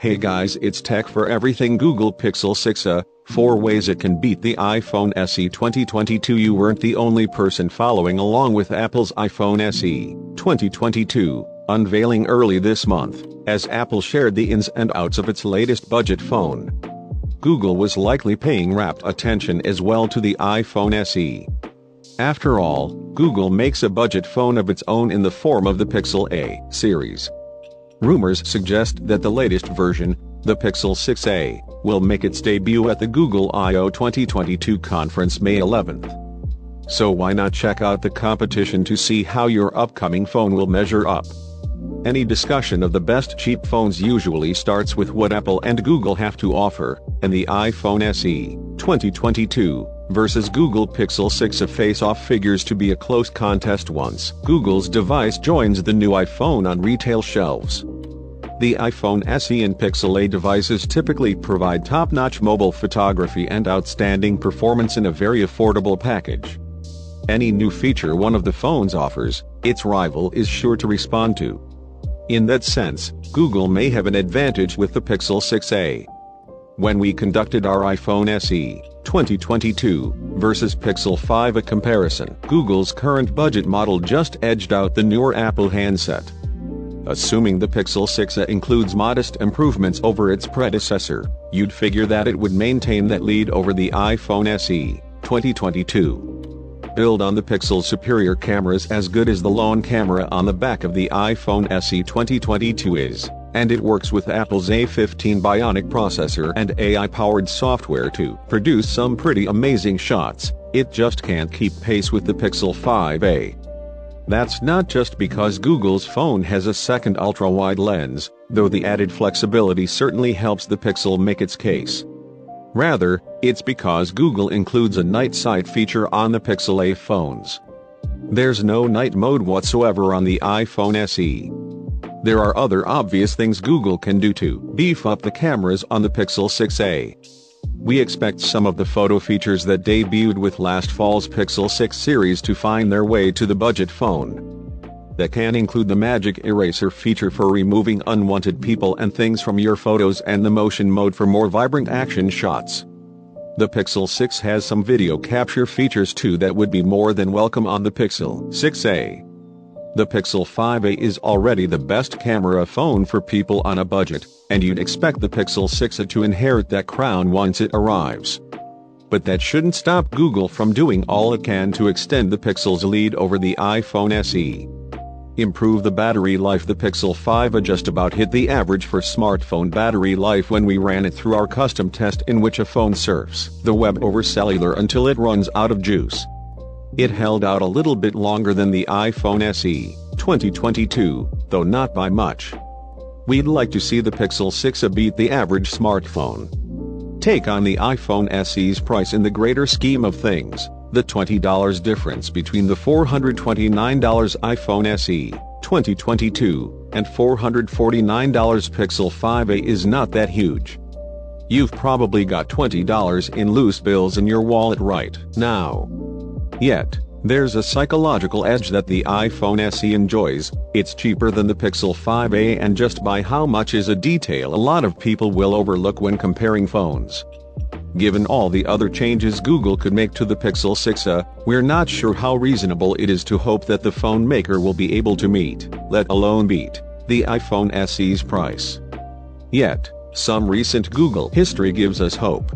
Hey guys, it's Tech for Everything. Google Pixel 6a, 4 ways it can beat the iPhone SE 2022. You weren't the only person following along with Apple's iPhone SE 2022, unveiling early this month, as Apple shared the ins and outs of its latest budget phone. Google was likely paying rapt attention as well to the iPhone SE. After all, Google makes a budget phone of its own in the form of the Pixel A series. Rumors suggest that the latest version, the Pixel 6a, will make its debut at the Google I/O 2022 conference May 11th. So why not check out the competition to see how your upcoming phone will measure up? Any discussion of the best cheap phones usually starts with what Apple and Google have to offer, and the iPhone SE 2022 versus Google Pixel 6a face-off figures to be a close contest once Google's device joins the new iPhone on retail shelves. The iPhone SE and Pixel A devices typically provide top-notch mobile photography and outstanding performance in a very affordable package. Any new feature one of the phones offers, its rival is sure to respond to. In that sense, Google may have an advantage with the Pixel 6a. When we conducted our iPhone SE 2022 versus Pixel 5a comparison, Google's current budget model just edged out the newer Apple handset. Assuming the Pixel 6a includes modest improvements over its predecessor, you'd figure that it would maintain that lead over the iPhone SE 2022. Built on the Pixel's superior cameras as good as the lone camera on the back of the iPhone SE 2022 is, and it works with Apple's A15 Bionic processor and AI-powered software to produce some pretty amazing shots. It just can't keep pace with the Pixel 5a. That's not just because Google's phone has a second ultra-wide lens, though the added flexibility certainly helps the Pixel make its case. Rather, it's because Google includes a night sight feature on the Pixel A phones. There's no night mode whatsoever on the iPhone SE. There are other obvious things Google can do to beef up the cameras on the Pixel 6a. We expect some of the photo features that debuted with last fall's Pixel 6 series to find their way to the budget phone. That can include the magic eraser feature for removing unwanted people and things from your photos and the motion mode for more vibrant action shots. The Pixel 6 has some video capture features too that would be more than welcome on the Pixel 6a. The Pixel 5a is already the best camera phone for people on a budget, and you'd expect the Pixel 6a to inherit that crown once it arrives. But that shouldn't stop Google from doing all it can to extend the Pixel's lead over the iPhone SE. Improve the battery life. The Pixel 5a just about hit the average for smartphone battery life when we ran it through our custom test in which a phone surfs the web over cellular until it runs out of juice. It held out a little bit longer than the iPhone SE 2022, though not by much. We'd like to see the Pixel 6a beat the average smartphone. Take on the iPhone SE's price in the greater scheme of things. The $20 difference between the $429 iPhone SE 2022 and $449 Pixel 5a is not that huge. You've probably got $20 in loose bills in your wallet right now. Yet, there's a psychological edge that the iPhone SE enjoys. It's cheaper than the Pixel 5a, and just by how much is a detail a lot of people will overlook when comparing phones. Given all the other changes Google could make to the Pixel 6a, we're not sure how reasonable it is to hope that the phone maker will be able to meet, let alone beat, the iPhone SE's price. Yet, some recent Google history gives us hope.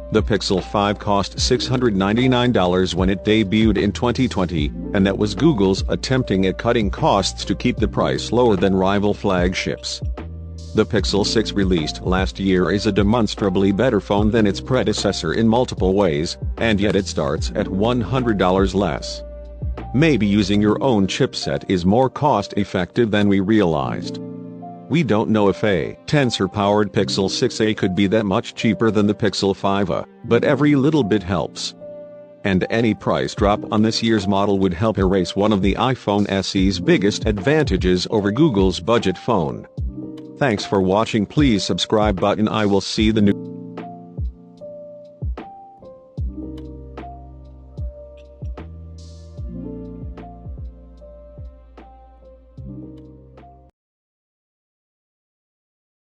The Pixel 5 cost $699 when it debuted in 2020, and that was Google's attempting at cutting costs to keep the price lower than rival flagships. The Pixel 6 released last year is a demonstrably better phone than its predecessor in multiple ways, and yet it starts at $100 less. Maybe using your own chipset is more cost-effective than we realized. We don't know if a Tensor-powered Pixel 6a could be that much cheaper than the Pixel 5a, but every little bit helps. And any price drop on this year's model would help erase one of the iPhone SE's biggest advantages over Google's budget phone. Thanks for watching. Please subscribe button. I will see the new